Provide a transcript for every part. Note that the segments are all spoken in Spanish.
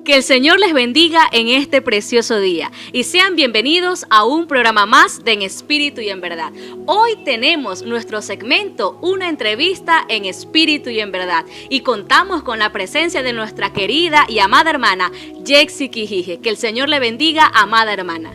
Que el Señor les bendiga en este precioso día y sean bienvenidos a un programa más de En Espíritu y en Verdad. Hoy tenemos nuestro segmento, una entrevista en Espíritu y en Verdad, y contamos con la presencia de nuestra querida y amada hermana Yexi Quijije. Que el Señor le bendiga, amada hermana.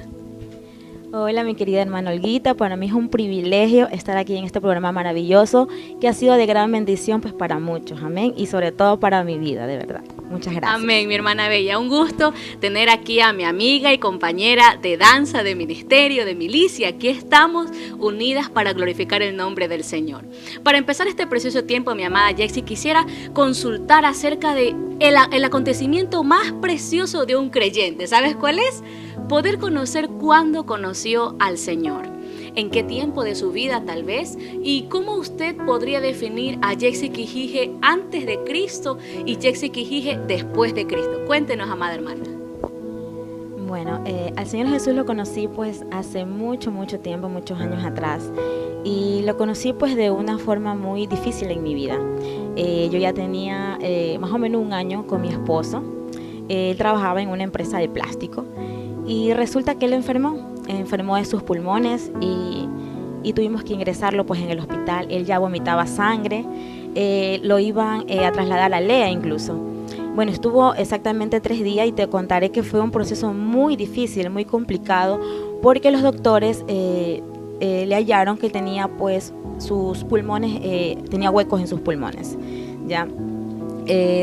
Hola mi querida hermana Olguita, para mí es un privilegio estar aquí en este programa maravilloso que ha sido de gran bendición pues para muchos, amén, y sobre todo para mi vida, de verdad. Muchas gracias. Amén, mi hermana bella, un gusto tener aquí a mi amiga y compañera de danza, de ministerio, de milicia. Aquí estamos unidas para glorificar el nombre del Señor. Para empezar este precioso tiempo, mi amada Yexi, quisiera consultar acerca de el acontecimiento más precioso de un creyente. ¿Sabes cuál es? Poder conocer cuándo conoció al Señor, en qué tiempo de su vida tal vez, y cómo usted podría definir a Yexi Quijije antes de Cristo y Yexi Quijije después de Cristo. Cuéntenos, amada hermana. Bueno, al Señor Jesús lo conocí pues hace mucho tiempo, muchos años atrás, y lo conocí pues de una forma muy difícil en mi vida. Yo ya tenía más o menos un año con mi esposo. Él trabajaba en una empresa de plástico y resulta que él enfermó de sus pulmones y tuvimos que ingresarlo pues en el hospital. Él ya vomitaba sangre, lo iban a trasladar a Lea incluso. Bueno, estuvo exactamente 3 días y te contaré que fue un proceso muy difícil, muy complicado, porque los doctores le hallaron que tenía pues sus pulmones, tenía huecos en sus pulmones, ¿ya?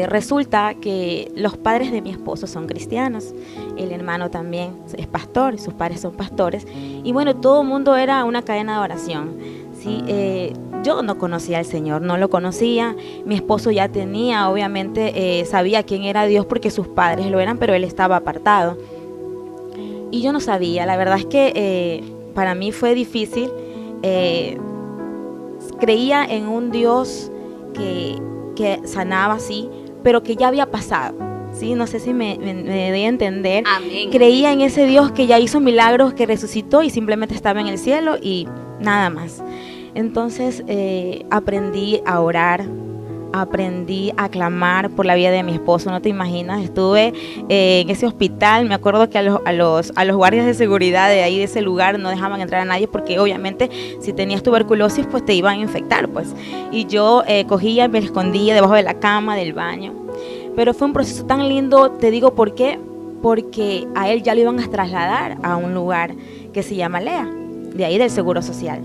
Resulta que los padres de mi esposo son cristianos, el hermano también es pastor, sus padres son pastores, y bueno, todo el mundo era una cadena de oración, ¿sí? Yo no conocía al Señor, no lo conocía. Mi esposo ya tenía, obviamente, sabía quién era Dios porque sus padres lo eran, pero él estaba apartado. Y yo no sabía, la verdad es que para mí fue difícil. Creía en un Dios que sanaba, sí, pero que ya había pasado. ¿Sí? No sé si me doy a entender. Amén. Creía en ese Dios que ya hizo milagros, que resucitó y simplemente estaba en el cielo y nada más. Entonces aprendí a orar, aprendí a clamar por la vida de mi esposo. No te imaginas, estuve en ese hospital. Me acuerdo que a los guardias de seguridad de ahí, de ese lugar, no dejaban entrar a nadie porque obviamente si tenías tuberculosis pues te iban a infectar pues. Y yo cogía, me escondía debajo de la cama, del baño. Pero fue un proceso tan lindo, te digo por qué, porque a él ya lo iban a trasladar a un lugar que se llama Lea, de ahí del Seguro Social.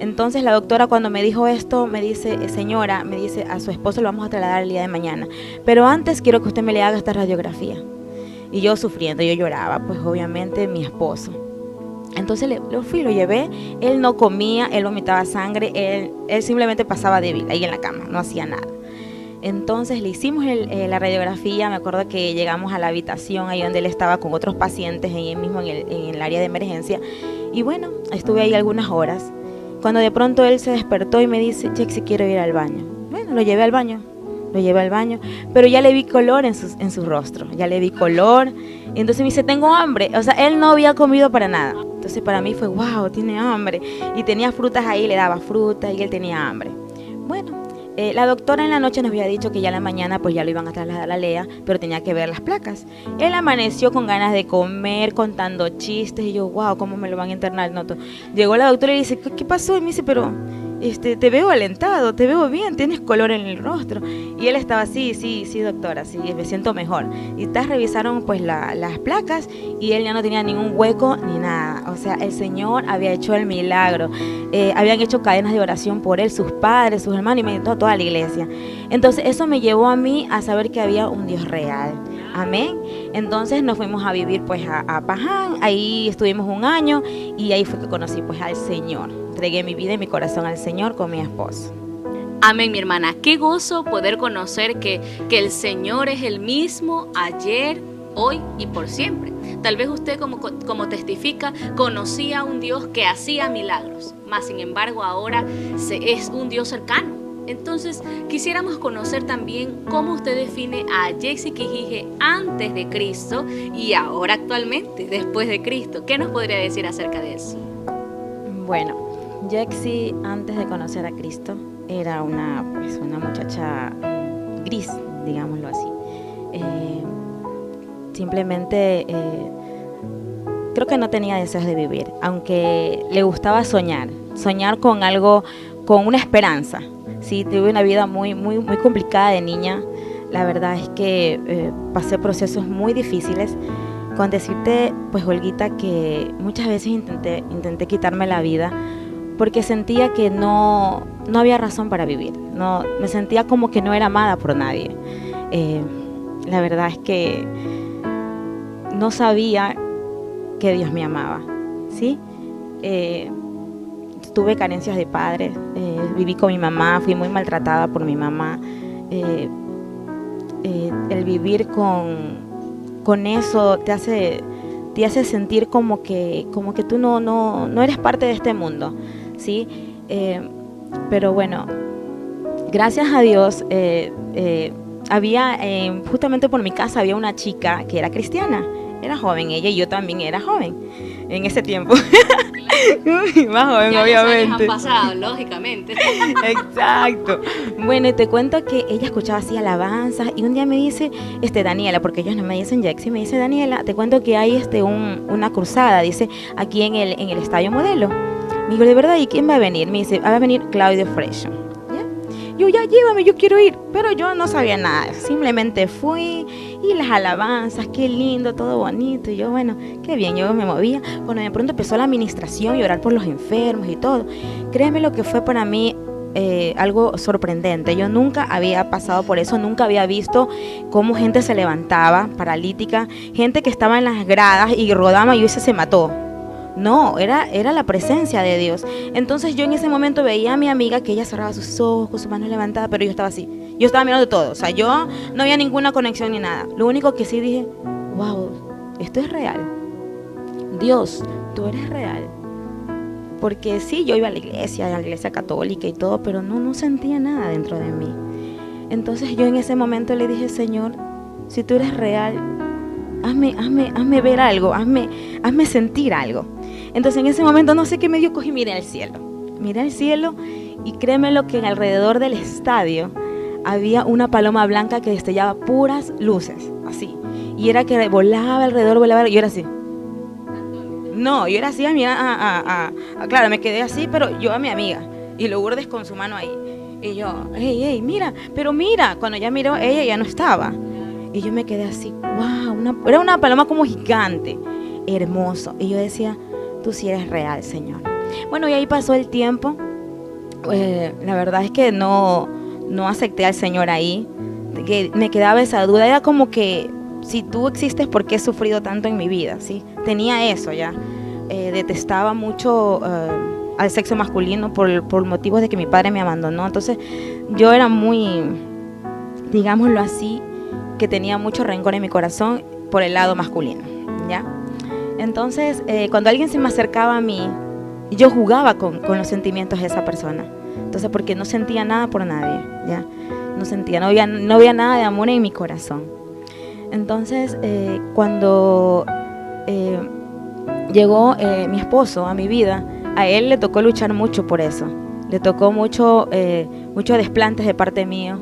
Entonces la doctora cuando me dijo esto, me dice, señora, me dice, a su esposo lo vamos a trasladar el día de mañana, pero antes quiero que usted me le haga esta radiografía. Y yo sufriendo, yo lloraba, pues obviamente mi esposo. Entonces lo llevé, él no comía, él vomitaba sangre, él simplemente pasaba débil ahí en la cama, no hacía nada. Entonces le hicimos la radiografía. Me acuerdo que llegamos a la habitación ahí donde él estaba con otros pacientes, ahí mismo en el área de emergencia. Y bueno, estuve ahí algunas horas. Cuando de pronto él se despertó y me dice, Yexi, quiero ir al baño. Bueno, lo llevé al baño, pero ya le vi color en su rostro, ya le vi color. Y entonces me dice, tengo hambre. O sea, él no había comido para nada. Entonces para mí fue, wow, tiene hambre. Y tenía frutas ahí, le daba frutas y él tenía hambre. Bueno. La doctora en la noche nos había dicho que ya en la mañana pues ya lo iban a trasladar a la Lea, pero tenía que ver las placas. Él amaneció con ganas de comer, contando chistes, y yo, wow, ¿cómo me lo van a internar? No, llegó la doctora y dice, ¿qué pasó? Y me dice, pero te veo alentado, te veo bien, tienes color en el rostro. Y él estaba así, sí, doctora, sí, me siento mejor. Y revisaron pues las placas y él ya no tenía ningún hueco ni nada. O sea, el Señor había hecho el milagro. Habían hecho cadenas de oración por él, sus padres, sus hermanos y me dio toda la iglesia. Entonces eso me llevó a mí a saber que había un Dios real. Amén. Entonces nos fuimos a vivir pues a Paján. Ahí estuvimos un año y ahí fue que conocí pues al Señor. Entregué mi vida y mi corazón al Señor con mi esposo. Amén, mi hermana. Qué gozo poder conocer que el Señor es el mismo ayer, hoy y por siempre. Tal vez usted como testifica conocía a un Dios que hacía milagros, mas sin embargo ahora es un Dios cercano. Entonces quisiéramos conocer también cómo usted define a Yexi Quijije antes de Cristo y ahora actualmente después de Cristo. ¿Qué nos podría decir acerca de eso? Bueno, Yexi antes de conocer a Cristo era una muchacha gris, digámoslo así. simplemente creo que no tenía deseos de vivir, aunque le gustaba soñar con algo, con una esperanza. Sí, tuve una vida muy complicada de niña. La verdad es que pasé procesos muy difíciles. Con decirte, pues, Olguita, que muchas veces intenté quitarme la vida porque sentía que no había razón para vivir. No, me sentía como que no era amada por nadie. La verdad es que no sabía que Dios me amaba, ¿sí? Tuve carencias de padre, viví con mi mamá, fui muy maltratada por mi mamá. El vivir con eso te hace sentir como que tú no eres parte de este mundo, ¿sí? Pero bueno, gracias a Dios, había, justamente por mi casa había una chica que era cristiana, era joven ella y yo también era joven en ese tiempo. Más joven, ya obviamente. Los años han pasado, lógicamente. Exacto. Bueno, y te cuento que ella escuchaba así alabanzas y un día me dice, Daniela, porque ellos no me dicen Jexy, me dice, Daniela, te cuento que hay una cruzada, dice, aquí en el Estadio Modelo. Me digo, ¿de verdad? ¿Y quién va a venir? Me dice, va a venir Claudio Freixo. Yo, ya llévame, yo quiero ir, pero yo no sabía nada, simplemente fui y las alabanzas, qué lindo, todo bonito, y yo, bueno, qué bien, yo me movía. Bueno, de pronto empezó la administración y orar por los enfermos y todo. Créeme lo que fue para mí algo sorprendente. Yo nunca había pasado por eso, nunca había visto cómo gente se levantaba paralítica, gente que estaba en las gradas y rodaba y ese se mató. No, era la presencia de Dios. Entonces yo en ese momento veía a mi amiga que ella cerraba sus ojos con sus manos levantadas, pero yo estaba así. Yo estaba mirando todo, o sea, yo no había ninguna conexión ni nada. Lo único que sí dije, wow, esto es real. Dios, tú eres real. Porque sí, yo iba a la iglesia católica y todo, pero no sentía nada dentro de mí. Entonces yo en ese momento le dije, Señor, si tú eres real, hazme ver algo, hazme sentir algo. Entonces en ese momento no sé qué me dio, cogí, miré al cielo y créeme lo que alrededor del estadio había una paloma blanca que destellaba puras luces, así, y era que volaba alrededor, y yo era así. No, yo era así, claro, me quedé así, pero yo a mi amiga, y Lourdes con su mano ahí, y yo, hey, mira, cuando ya miró, ella ya no estaba. Y yo me quedé así, wow, era una paloma como gigante, hermoso. Y yo decía, tú sí eres real, Señor. Bueno, y ahí pasó el tiempo. La verdad es que no acepté al Señor ahí. Que me quedaba esa duda. Era como que, si tú existes, ¿por qué he sufrido tanto en mi vida? ¿Sí? Tenía eso ya. Detestaba mucho al sexo masculino por motivos de que mi padre me abandonó. Entonces, yo era muy, digámoslo así, que tenía mucho rencor en mi corazón por el lado masculino, ¿ya? Entonces, cuando alguien se me acercaba a mí, yo jugaba con los sentimientos de esa persona. Entonces, porque no sentía nada por nadie, ¿ya? No había nada de amor en mi corazón. Entonces, cuando llegó mi esposo a mi vida, a él le tocó luchar mucho por eso. Le tocó mucho desplantes de parte mío.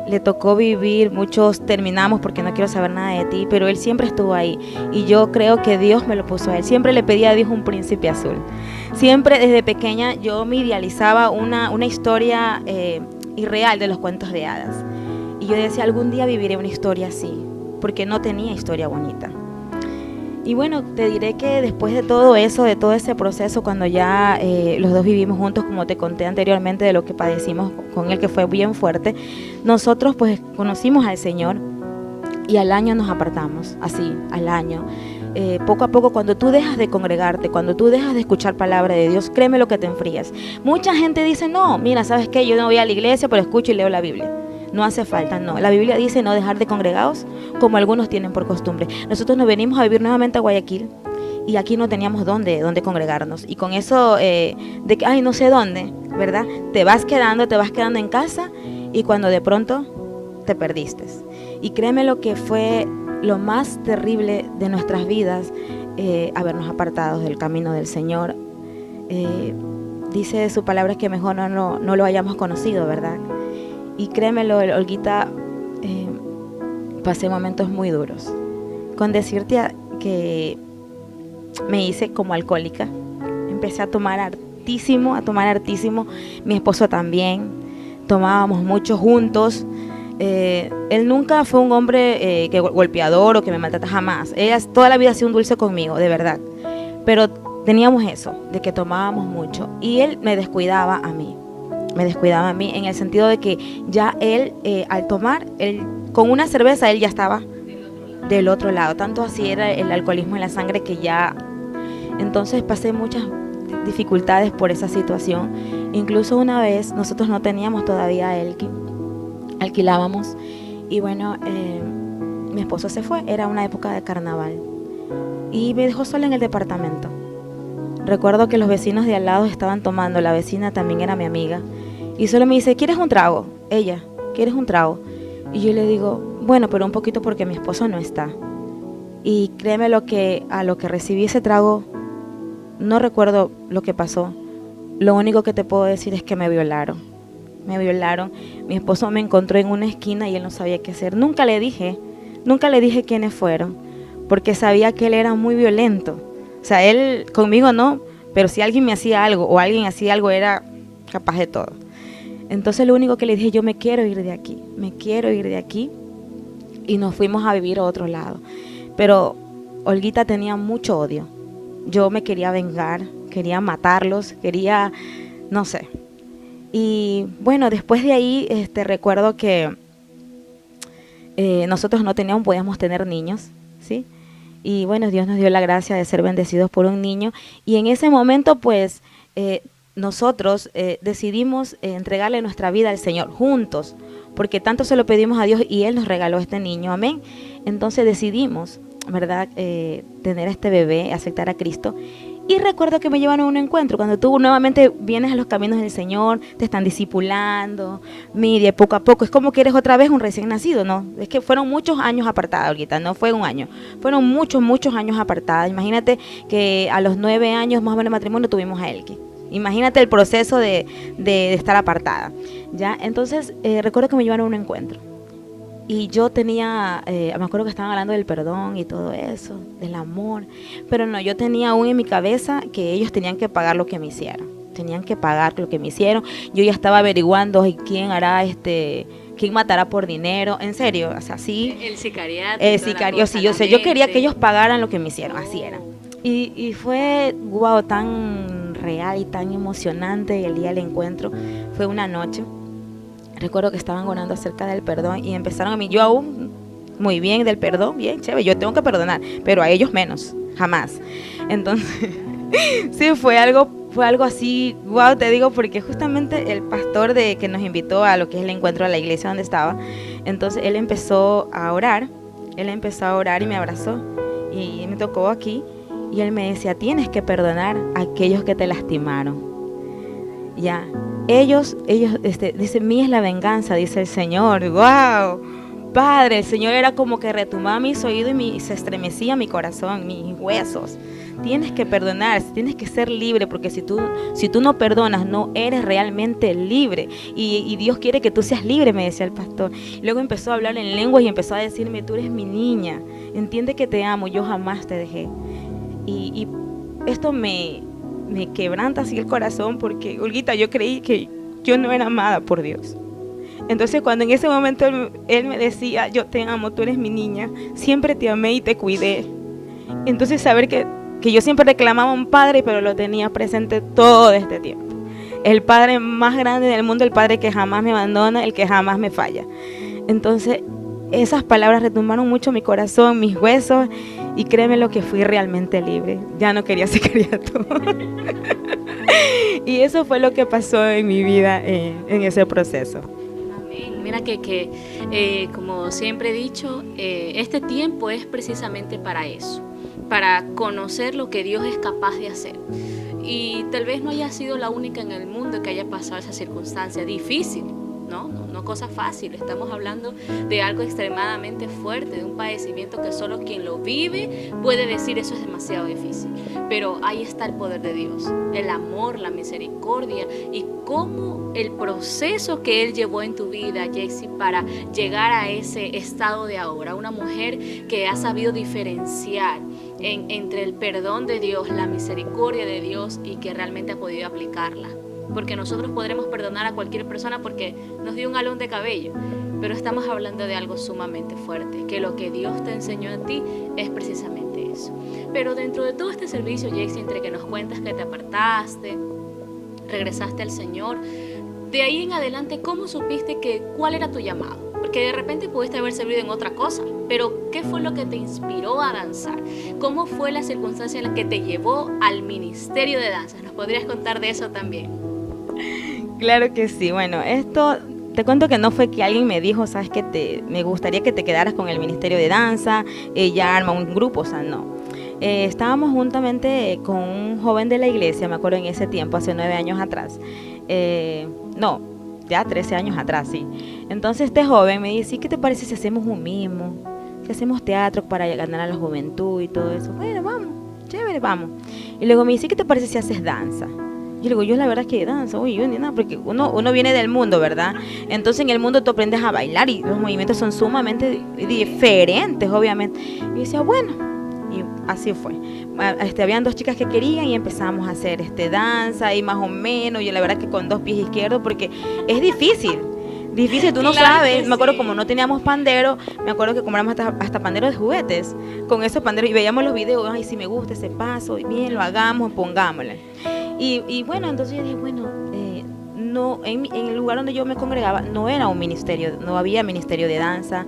Le tocó vivir, muchos terminamos porque no quiero saber nada de ti, pero él siempre estuvo ahí y yo creo que Dios me lo puso a él. Siempre le pedí a Dios un príncipe azul. Siempre desde pequeña yo me idealizaba una historia irreal de los cuentos de hadas. Y yo decía, algún día viviré una historia así, porque no tenía historia bonita. Y bueno, te diré que después de todo eso, de todo ese proceso, cuando ya los dos vivimos juntos, como te conté anteriormente, de lo que padecimos con él, que fue bien fuerte, nosotros pues conocimos al Señor y al año nos apartamos, así, al año. Poco a poco, cuando tú dejas de congregarte, cuando tú dejas de escuchar palabra de Dios, créeme lo que te enfrías. Mucha gente dice, no, mira, ¿sabes qué? Yo no voy a la iglesia, pero escucho y leo la Biblia. No hace falta, no. La Biblia dice no dejar de congregados como algunos tienen por costumbre. Nosotros nos venimos a vivir nuevamente a Guayaquil y aquí no teníamos dónde congregarnos. Y con eso de que, ay, no sé dónde, ¿verdad? Te vas quedando en casa y cuando de pronto te perdiste. Y créeme lo que fue lo más terrible de nuestras vidas, habernos apartado del camino del Señor. Dice de su palabra que mejor no lo hayamos conocido, ¿verdad? Y créemelo, Olguita, pasé momentos muy duros con decirte que me hice como alcohólica. Empecé a tomar hartísimo, mi esposo también, tomábamos mucho juntos. Él nunca fue un hombre que golpeador o que me maltrata, jamás. Ella toda la vida ha sido un dulce conmigo, de verdad. Pero teníamos eso, de que tomábamos mucho. Y él me descuidaba a mí en el sentido de que ya él, al tomar, con una cerveza, él ya estaba del otro lado. Tanto así era el alcoholismo en la sangre que ya... Entonces pasé muchas dificultades por esa situación. Incluso una vez, nosotros no teníamos todavía Elkin, alquilábamos, y bueno, mi esposo se fue, era una época de carnaval, y me dejó sola en el departamento. Recuerdo que los vecinos de al lado estaban tomando, la vecina también era mi amiga, y solo me dice, ¿quieres un trago? Ella, ¿quieres un trago? Y yo le digo, bueno, pero un poquito porque mi esposo no está. Y créeme a lo que recibí ese trago, no recuerdo lo que pasó. Lo único que te puedo decir es que me violaron. Mi esposo me encontró en una esquina y él no sabía qué hacer. Nunca le dije quiénes fueron, porque sabía que él era muy violento. O sea, él conmigo no, pero si alguien me hacía algo o alguien hacía algo, era capaz de todo. Entonces lo único que le dije, yo me quiero ir de aquí, y nos fuimos a vivir a otro lado. Pero Olguita tenía mucho odio. Yo me quería vengar, quería matarlos, no sé. Y bueno, después de ahí recuerdo que nosotros no podíamos tener niños, ¿sí? Y bueno, Dios nos dio la gracia de ser bendecidos por un niño. Y en ese momento, pues, nosotros decidimos entregarle nuestra vida al Señor juntos, porque tanto se lo pedimos a Dios y Él nos regaló este niño, amén. Entonces decidimos, ¿verdad?, tener este bebé, aceptar a Cristo. Y recuerdo que me llevaron a un encuentro, cuando tú nuevamente vienes a los caminos del Señor, te están discipulando, mire, poco a poco, es como que eres otra vez un recién nacido, ¿no? Es que fueron muchos años apartada, Olguita, no fue un año, fueron muchos años apartada. Imagínate que a los 9 años más o menos de matrimonio tuvimos a Elke. Imagínate el proceso de estar apartada, ¿ya? Entonces, recuerdo que me llevaron a un encuentro. Y yo tenía, me acuerdo que estaban hablando del perdón y todo eso, del amor. Pero no, yo tenía aún en mi cabeza que ellos tenían que pagar lo que me hicieron. Yo ya estaba averiguando quién hará quién matará por dinero. En serio, o sea, sí. El sicariato. El sicario, sí, yo quería que ellos pagaran lo que me hicieron, así era. Y fue, wow, tan real y tan emocionante el día del encuentro. Fue una noche. Recuerdo que estaban orando acerca del perdón y empezaron a mí, yo aún muy bien del perdón, bien chévere, yo tengo que perdonar, pero a ellos menos, jamás. Entonces, sí, fue algo así, wow, te digo, porque justamente el pastor que nos invitó a lo que es el encuentro de la iglesia donde estaba, entonces él empezó a orar y me abrazó y me tocó aquí y él me decía, tienes que perdonar a aquellos que te lastimaron. Ya, ellos dicen, mía es la venganza, dice el Señor. ¡Wow! Padre, el Señor era como que retumbaba mis oídos y se estremecía mi corazón, mis huesos. Tienes que perdonar, tienes que ser libre, porque si tú no perdonas, no eres realmente libre. Y Dios quiere que tú seas libre, me decía el pastor. Luego empezó a hablar en lenguas y empezó a decirme, tú eres mi niña, entiende que te amo, yo jamás te dejé. Y esto me quebranta así el corazón, porque, Olguita, yo creí que yo no era amada por Dios. Entonces, cuando en ese momento él me decía, yo te amo, tú eres mi niña, siempre te amé y te cuidé. Entonces, saber que yo siempre reclamaba a un padre, pero lo tenía presente todo este tiempo. El padre más grande del mundo, el padre que jamás me abandona, el que jamás me falla. Entonces, esas palabras retumbaron mucho mi corazón, mis huesos, y créeme lo que fui realmente libre. Ya no quería sicariato. Y eso fue lo que pasó en mi vida en ese proceso. Amén. Mira que como siempre he dicho, este tiempo es precisamente para eso, para conocer lo que Dios es capaz de hacer. Y tal vez no haya sido la única en el mundo que haya pasado esa circunstancia difícil, ¿no? No no cosa fácil, estamos hablando de algo extremadamente fuerte, de un padecimiento que solo quien lo vive puede decir eso es demasiado difícil. Pero ahí está el poder de Dios, el amor, la misericordia y cómo el proceso que Él llevó en tu vida, Jexy, para llegar a ese estado de ahora, una mujer que ha sabido diferenciar entre el perdón de Dios, la misericordia de Dios y que realmente ha podido aplicarla. Porque nosotros podremos perdonar a cualquier persona porque nos dio un jalón de cabello, pero estamos hablando de algo sumamente fuerte, que lo que Dios te enseñó a ti es precisamente eso. Pero dentro de todo este servicio, Jexy, entre que nos cuentas que te apartaste, regresaste al Señor, de ahí en adelante, ¿cómo supiste cuál era tu llamado? Porque de repente pudiste haber servido en otra cosa, pero ¿qué fue lo que te inspiró a danzar? ¿Cómo fue la circunstancia en la que te llevó al ministerio de danza? ¿Nos podrías contar de eso también? Claro que sí. Bueno, esto te cuento que no fue que alguien me dijo, sabes que me gustaría que te quedaras con el ministerio de danza, ella arma un grupo, o sea, no. Estábamos juntamente con un joven de la iglesia, me acuerdo en ese tiempo, hace 9 años atrás. No, ya 13 años atrás, sí. Entonces este joven me dice, ¿qué te parece si hacemos un mimo? Si hacemos teatro para ganar a la juventud y todo eso. Bueno, vamos, chévere, vamos. Y luego me dice, ¿qué te parece si haces danza? Yo le digo, yo la verdad es que danza, yo ni nada, porque uno viene del mundo, ¿verdad? Entonces en el mundo tú aprendes a bailar y los movimientos son sumamente diferentes, obviamente. Y decía, bueno, y así fue. Habían 2 chicas que querían y empezamos a hacer danza y más o menos, yo la verdad que con 2 pies izquierdos, porque es difícil, tú no Claro sabes. que Me acuerdo sí. como no teníamos pandero, me acuerdo que compramos hasta panderos de juguetes, con esos panderos y veíamos los videos, ay, si me gusta ese paso, y bien, lo hagamos, pongámosle. Y bueno, entonces yo dije, bueno, no, en el lugar donde yo me congregaba no era un ministerio, no había ministerio de danza,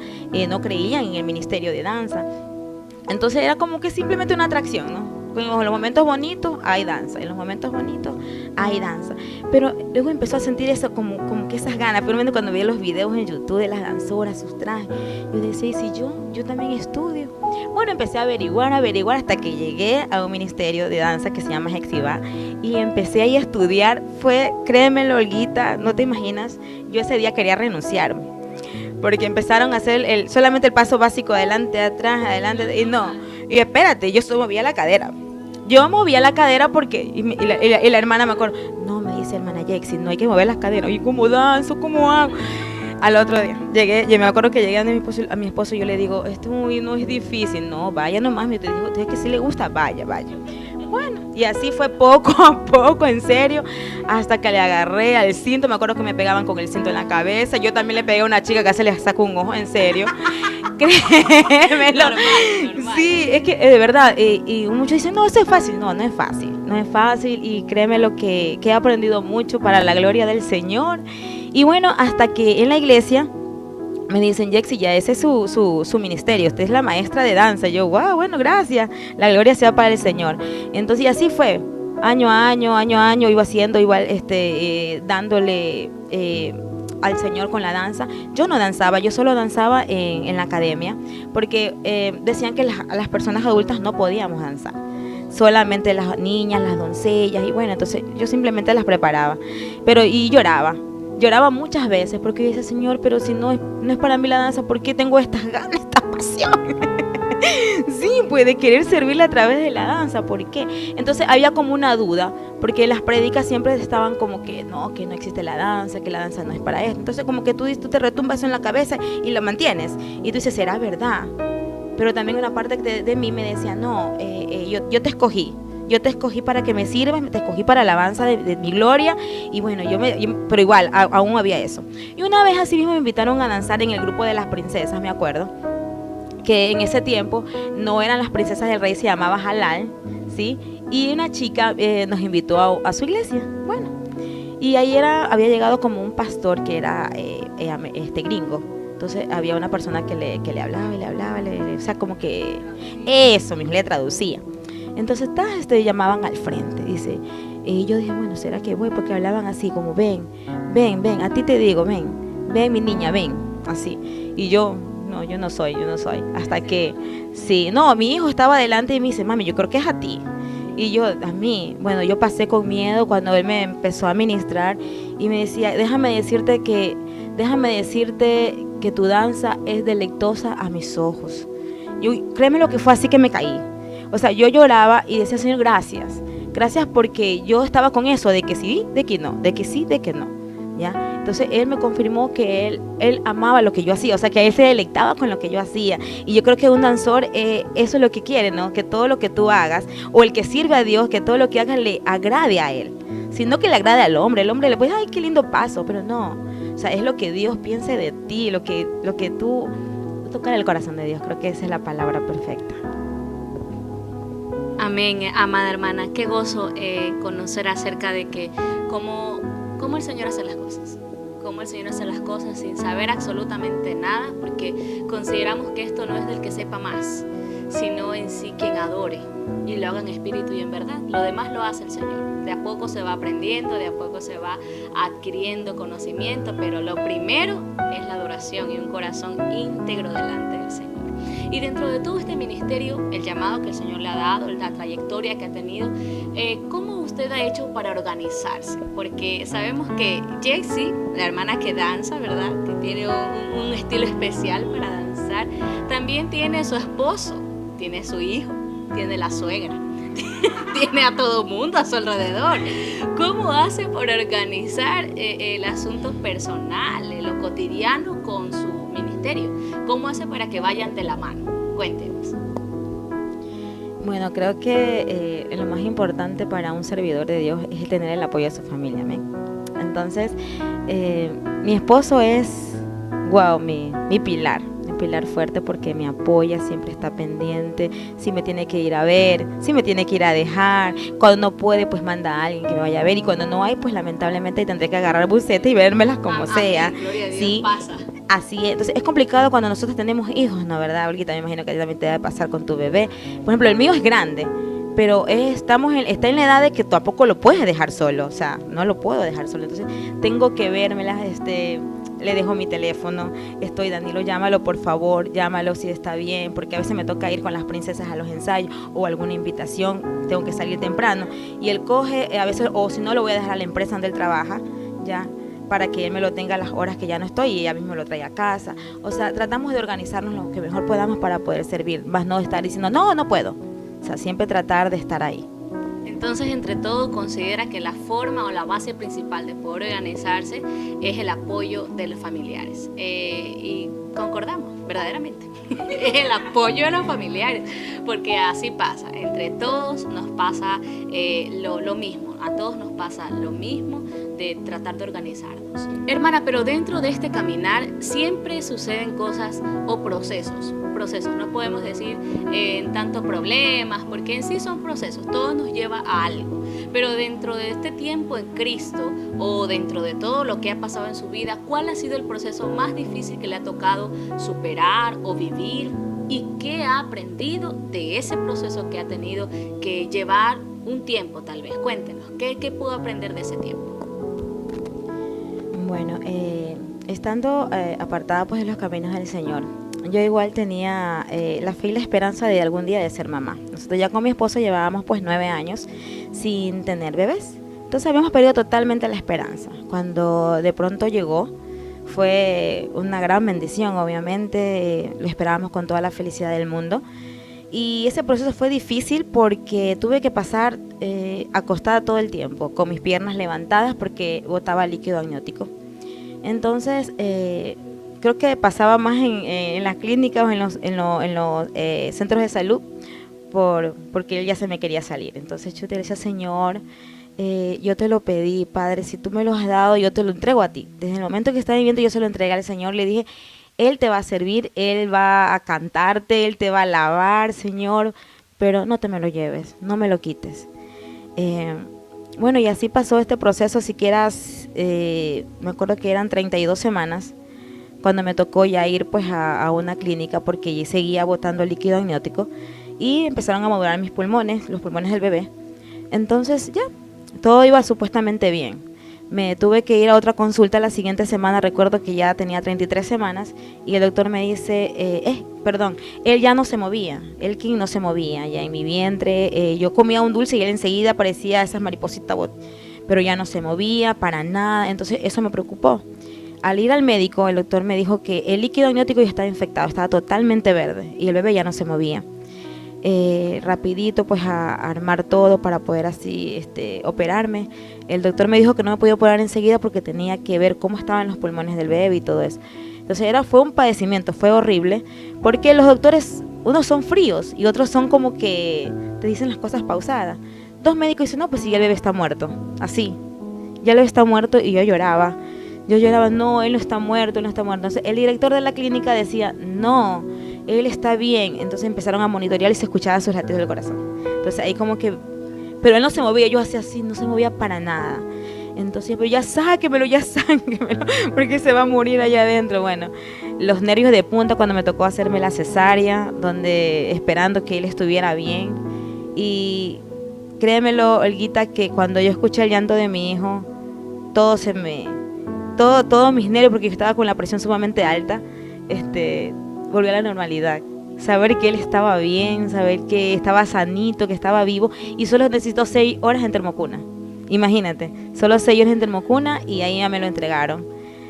no creían en el ministerio de danza. Entonces era como que simplemente una atracción, ¿no? En los momentos bonitos hay danza, en los momentos bonitos hay danza. Pero luego empezó a sentir eso como que esas ganas. Pero cuando veía los videos en YouTube de las danzoras, sus trajes, yo decía, ¿y si yo también estudio? Bueno, empecé a averiguar hasta que llegué a un ministerio de danza que se llama Hexiva y empecé ahí a estudiar. Créemelo, Olguita, no te imaginas, yo ese día quería renunciarme. Porque empezaron a hacer solamente el paso básico, adelante, atrás, adelante, y no. Y espérate, yo solo movía la cadera. Yo movía la cadera porque, y la hermana me acuerdo, no, me dice hermana Jexy, no hay que mover las caderas. ¿Y cómo danzo? ¿Cómo hago? Al otro día, yo me acuerdo que llegué a mi esposo y yo le digo, esto no es difícil, no, vaya nomás, me te digo, ¿usted que si le gusta? Vaya. Bueno, y así fue poco a poco, en serio, hasta que le agarré al cinto. Me acuerdo que me pegaban con el cinto en la cabeza. Yo también le pegué a una chica que casi le sacó un ojo, en serio. Créemelo. Normal. Sí, es que de verdad, y muchos dicen, no, eso es fácil. No es fácil, y créeme lo que he aprendido mucho para la gloria del Señor. Y bueno, hasta que en la iglesia me dicen, Jexy, ya ese es su ministerio, usted es la maestra de danza. Yo, wow, bueno, gracias, la gloria sea para el Señor. Entonces, y así fue, año a año, iba haciendo igual, dándole al Señor con la danza. Yo no danzaba, yo solo danzaba en la academia, porque decían que las personas adultas no podíamos danzar, solamente las niñas, las doncellas, y bueno, entonces yo simplemente las preparaba, y lloraba muchas veces, porque yo decía, Señor, pero si no es para mí la danza, ¿por qué tengo estas ganas, esta pasión? Sí, puede querer servirle a través de la danza, ¿por qué? Entonces había como una duda, porque las prédicas siempre estaban como que no existe la danza, que la danza no es para esto. Entonces como que tú te retumbas eso en la cabeza y lo mantienes, y tú dices, ¿será verdad? Pero también una parte de mí me decía, no, yo te escogí. Yo te escogí para que me sirvas, te escogí para la alabanza de mi gloria. Y bueno, pero igual, aún había eso. Y una vez así mismo me invitaron a danzar en el grupo de las princesas, me acuerdo. Que en ese tiempo no eran las princesas del rey, se llamaba Halal, ¿sí? Y una chica nos invitó a su iglesia. Bueno, y ahí había llegado como un pastor que era gringo. Entonces había una persona que le hablaba, o sea, como que eso mismo le traducía. Entonces llamaban al frente, dice, y yo dije, bueno, ¿será que voy? Porque hablaban así como, ven, a ti te digo, ven mi niña, ven, así. Y yo no soy, hasta que, sí, no, mi hijo estaba delante y me dice, mami, yo creo que es a ti. Y yo pasé con miedo cuando él me empezó a ministrar y me decía, déjame decirte que déjame decirte que tu danza es deleitosa a mis ojos. Créeme lo que fue así que me caí. O sea, yo lloraba y decía, Señor, gracias. Gracias porque yo estaba con eso de que sí, de que no, de que sí, de que no. ¿Ya? Entonces Él me confirmó que él amaba lo que yo hacía, o sea, que Él se deleitaba con lo que yo hacía. Y yo creo que un danzor, eso es lo que quiere, ¿no? Que todo lo que tú hagas, o el que sirve a Dios, que todo lo que hagas le agrade a Él. Sino que le agrade al hombre. El hombre le puede, ay, qué lindo paso, pero no. O sea, es lo que Dios piense de ti, lo que tú tocar el corazón de Dios. Creo que esa es la palabra perfecta. Amén, amada hermana. Qué gozo conocer acerca de que cómo el Señor hace las cosas. Cómo el Señor hace las cosas sin saber absolutamente nada, porque consideramos que esto no es del que sepa más, sino en sí quien adore y lo haga en espíritu y en verdad. Lo demás lo hace el Señor. De a poco se va aprendiendo, de a poco se va adquiriendo conocimiento, pero lo primero es la adoración y un corazón íntegro delante del Señor. Y dentro de todo este ministerio, el llamado que el Señor le ha dado, la trayectoria que ha tenido, ¿cómo usted ha hecho para organizarse? Porque sabemos que Jaycee, la hermana que danza, ¿verdad?, que tiene un estilo especial para danzar, también tiene su esposo, tiene su hijo, tiene la suegra, tiene a todo mundo a su alrededor. ¿Cómo hace para organizar el asunto personal, lo cotidiano con su ministerio? ¿Cómo hace para que vayan de la mano? Cuéntenos. Bueno, creo que lo más importante para un servidor de Dios es tener el apoyo de su familia, amén. Entonces, mi esposo es, mi pilar fuerte, porque me apoya, siempre está pendiente, si me tiene que ir a ver, si me tiene que ir a dejar, cuando no puede, pues manda a alguien que me vaya a ver, y cuando no hay, pues lamentablemente tendré que agarrar buceta y vérmelas como sea. Gloria a Dios, ¿sí? pasa. Así es. Entonces es complicado cuando nosotros tenemos hijos, ¿no? ¿Verdad, Olguita? Me imagino que a ti también te debe pasar con tu bebé. Por ejemplo, el mío es grande, pero está en la edad de que tampoco lo puedes dejar solo, o sea, no lo puedo dejar solo. Entonces tengo que vérmelas, le dejo mi teléfono, Danilo, llámalo por favor, llámalo si está bien, porque a veces me toca ir con las princesas a los ensayos o alguna invitación, tengo que salir temprano, y él coge, a veces, o si no, lo voy a dejar a la empresa donde él trabaja, ya, para que él me lo tenga a las horas que ya no estoy y ella mismo lo trae a casa. O sea, tratamos de organizarnos lo que mejor podamos para poder servir, más no estar diciendo, no puedo. O sea, siempre tratar de estar ahí. Entonces, entre todo, considera que la forma o la base principal de poder organizarse es el apoyo de los familiares. Y concordamos, verdaderamente, es el apoyo de los familiares, porque así pasa, entre todos nos pasa lo mismo, a todos nos pasa lo mismo de tratar de organizarnos. Hermana, pero dentro de este caminar siempre suceden cosas o procesos, no podemos decir tanto problemas, porque en sí son procesos, todo nos lleva a algo, pero dentro de este tiempo en Cristo o dentro de todo lo que ha pasado en su vida, ¿cuál ha sido el proceso más difícil que le ha tocado superar o vivir? ¿Y qué ha aprendido de ese proceso que ha tenido que llevar un tiempo tal vez? Cuéntenos, ¿qué pudo aprender de ese tiempo? Bueno, estando apartada pues de los caminos del Señor, yo igual tenía la fe y la esperanza de algún día de ser mamá. Nosotros ya con mi esposo llevábamos pues 9 años sin tener bebés. Entonces habíamos perdido totalmente la esperanza. Cuando de pronto llegó, fue una gran bendición, obviamente, lo esperábamos con toda la felicidad del mundo. Y ese proceso fue difícil porque tuve que pasar acostada todo el tiempo, con mis piernas levantadas porque botaba líquido amniótico. Entonces, creo que pasaba más en las clínicas o en los centros de salud porque él ya se me quería salir. Entonces yo te decía, Señor, yo te lo pedí, Padre, si tú me lo has dado, yo te lo entrego a ti. Desde el momento que estaba viviendo, yo se lo entregué al Señor, le dije, Él te va a servir, Él va a cantarte, Él te va a alabar, Señor, pero no te me lo lleves, no me lo quites. Bueno, y así pasó este proceso, siquiera, me acuerdo que eran 32 semanas, cuando me tocó ya ir pues a una clínica porque seguía botando líquido amniótico y empezaron a modular mis pulmones, los pulmones del bebé. Entonces ya, todo iba supuestamente bien. Me tuve que ir a otra consulta la siguiente semana, recuerdo que ya tenía 33 semanas y el doctor me dice, él ya no se movía, Elkin no se movía ya en mi vientre, yo comía un dulce y él enseguida parecía esas maripositas, pero ya no se movía para nada, entonces eso me preocupó. al ir al médico, el doctor me dijo que el líquido amniótico ya estaba infectado, estaba totalmente verde y el bebé ya no se movía. Rapidito pues a armar todo para poder así operarme. El doctor me dijo que no me podía operar enseguida porque tenía que ver cómo estaban los pulmones del bebé y todo eso. Entonces fue un padecimiento, fue horrible, porque los doctores, unos son fríos y otros son como que te dicen las cosas pausadas. Dos médicos dicen, no, pues sí, ya el bebé está muerto, así, ya el bebé está muerto, y yo lloraba, no, él no está muerto, él no está muerto. Entonces el director de la clínica decía, no, él está bien. Entonces empezaron a monitorear y se escuchaba sus latidos del corazón. Entonces ahí como que, pero él no se movía, yo hacía así, no se movía para nada. Entonces, pero ya sáquemelo, porque se va a morir allá adentro. Bueno, los nervios de punta cuando me tocó hacerme la cesárea, donde esperando que él estuviera bien. Y créemelo, Olguita, que cuando yo escuché el llanto de mi hijo, todos mis nervios, porque yo estaba con la presión sumamente alta, volvió a la normalidad. Saber que él estaba bien, saber que estaba sanito, que estaba vivo, y solo necesitó 6 horas en termocuna. Imagínate, solo 6 horas en termocuna y ahí ya me lo entregaron.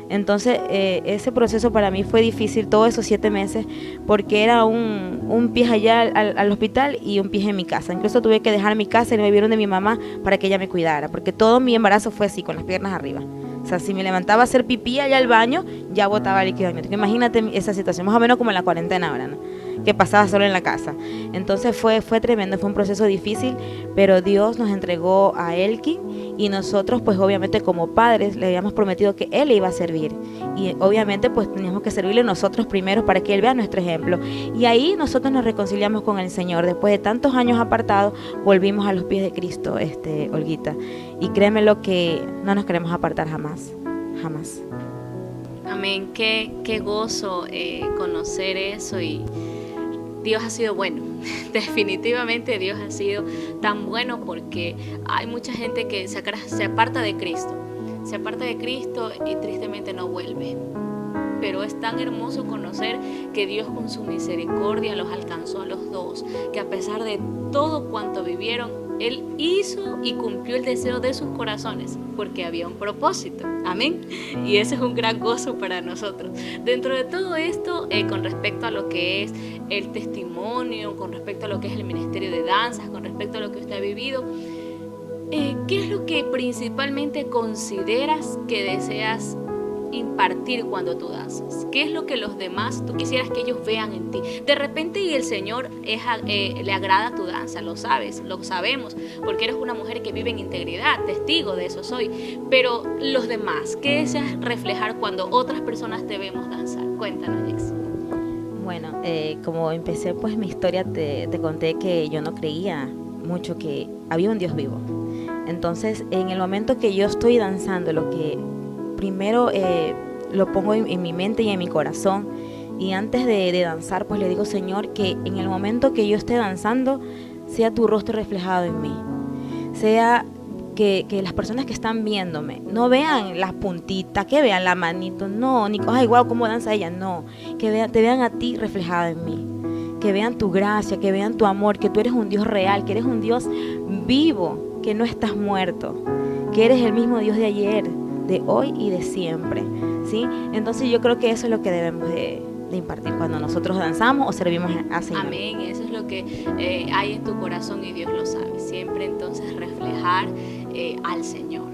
Entonces ese proceso para mí fue difícil, todos esos 7 meses, porque era un pie allá al hospital y un pie en mi casa. Incluso tuve que dejar mi casa y me vieron de mi mamá para que ella me cuidara, porque todo mi embarazo fue así, con las piernas arriba. O sea, si me levantaba a hacer pipí allá al baño, ya botaba líquido amniótico. Imagínate esa situación, más o menos como en la cuarentena ahora, ¿no? Que pasaba solo en la casa. Entonces fue tremendo, fue un proceso difícil, pero Dios nos entregó a Elkin y nosotros pues obviamente como padres le habíamos prometido que Él le iba a servir, y obviamente pues teníamos que servirle nosotros primero para que Él vea nuestro ejemplo, y ahí nosotros nos reconciliamos con el Señor. Después de tantos años apartados, volvimos a los pies de Cristo, Olguita, y créeme lo que no nos queremos apartar jamás. Amén, qué gozo conocer eso, y Dios ha sido bueno. Definitivamente Dios ha sido tan bueno, porque hay mucha gente que se aparta de Cristo, y tristemente no vuelve. Pero es tan hermoso conocer que Dios con su misericordia los alcanzó a los dos, que a pesar de todo cuanto vivieron, Él hizo y cumplió el deseo de sus corazones, porque había un propósito. Amén. Y ese es un gran gozo para nosotros. Dentro de todo esto, con respecto a lo que es el testimonio, con respecto a lo que es el ministerio de danzas, con respecto a lo que usted ha vivido, ¿qué es lo que principalmente consideras que deseas impartir cuando tú danzas? ¿Qué es lo que los demás tú quisieras que ellos vean en ti? De repente, y el Señor le agrada tu danza, lo sabes, lo sabemos, porque eres una mujer que vive en integridad, testigo de eso soy. Pero los demás, ¿qué deseas reflejar cuando otras personas te vemos danzar? Cuéntanos, Jex. Bueno, como empecé pues mi historia, te conté que yo no creía mucho que había un Dios vivo. Entonces, en el momento que yo estoy danzando, lo que primero lo pongo en mi mente y en mi corazón, y antes de danzar pues le digo, Señor, que en el momento que yo esté danzando sea tu rostro reflejado en mí, sea que las personas que están viéndome no vean las puntitas, que vean la manito, no, ni ay, wow, cómo danza ella, no, que te vean a ti reflejado en mí, que vean tu gracia, que vean tu amor, que tú eres un Dios real, que eres un Dios vivo, que no estás muerto, que eres el mismo Dios de ayer, de hoy y de siempre, ¿sí? Entonces yo creo que eso es lo que debemos de impartir cuando nosotros danzamos o servimos a Señor. Amén, eso es lo que hay en tu corazón y Dios lo sabe. Siempre entonces reflejar al Señor.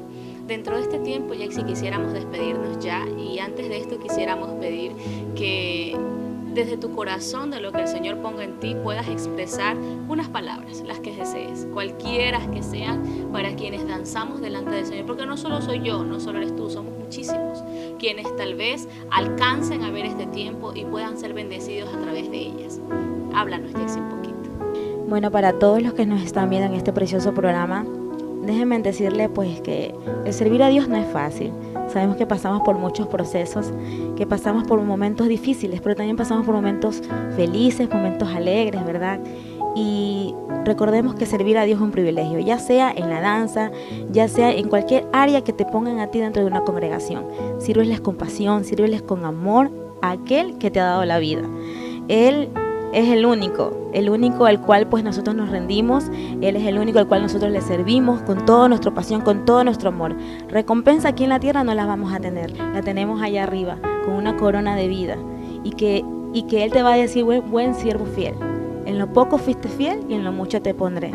Dentro de este tiempo, Jexy, quisiéramos despedirnos ya, y antes de esto quisiéramos pedir que desde tu corazón, de lo que el Señor ponga en ti, puedas expresar unas palabras, las que desees, cualquiera que sean, para quienes danzamos delante del Señor, porque no solo soy yo, no solo eres tú, somos muchísimos quienes tal vez alcancen a ver este tiempo y puedan ser bendecidos a través de ellas. Háblanos, Jexy, un poquito. Bueno, para todos los que nos están viendo en este precioso programa, déjenme decirle pues que el servir a Dios no es fácil. Sabemos que pasamos por muchos procesos, que pasamos por momentos difíciles, pero también pasamos por momentos felices, momentos alegres, ¿verdad? Y recordemos que servir a Dios es un privilegio, ya sea en la danza, ya sea en cualquier área que te pongan a ti dentro de una congregación. Sírveles con pasión, sírveles con amor a aquel que te ha dado la vida. Él es el único al cual pues nosotros nos rendimos. Él es el único al cual nosotros le servimos con toda nuestra pasión, con todo nuestro amor. Recompensa aquí en la tierra no la vamos a tener, la tenemos allá arriba, con una corona de vida. Y que Él te va a decir, buen siervo fiel, en lo poco fuiste fiel y en lo mucho te pondré.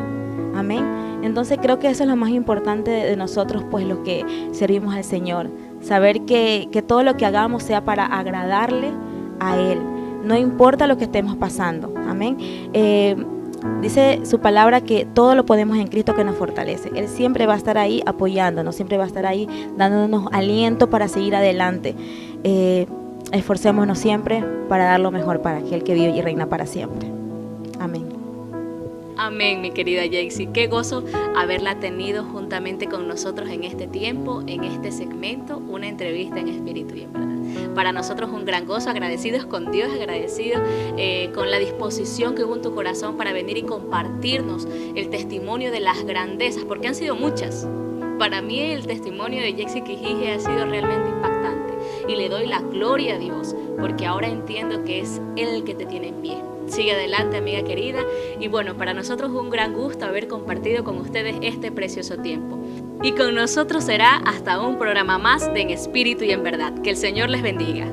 Amén. Entonces creo que eso es lo más importante de nosotros, pues los que servimos al Señor. Saber que todo lo que hagamos sea para agradarle a Él. No importa lo que estemos pasando. Amén. Dice su palabra que todo lo podemos en Cristo que nos fortalece. Él siempre va a estar ahí apoyándonos, siempre va a estar ahí dándonos aliento para seguir adelante. Esforcémonos siempre para dar lo mejor para aquel que vive y reina para siempre. Amén. Amén, mi querida Jaycee. Qué gozo haberla tenido juntamente con nosotros en este tiempo, en este segmento, una entrevista en espíritu y en verdad. Para nosotros un gran gozo, agradecidos con Dios, agradecidos con la disposición que hubo en tu corazón para venir y compartirnos el testimonio de las grandezas, porque han sido muchas. Para mí el testimonio de Jaycee Quijije ha sido realmente impactante y le doy la gloria a Dios, porque ahora entiendo que es Él el que te tiene en pie. Sigue adelante, amiga querida. Y bueno, para nosotros es un gran gusto haber compartido con ustedes este precioso tiempo. Y con nosotros será hasta un programa más de En Espíritu y en Verdad. Que el Señor les bendiga.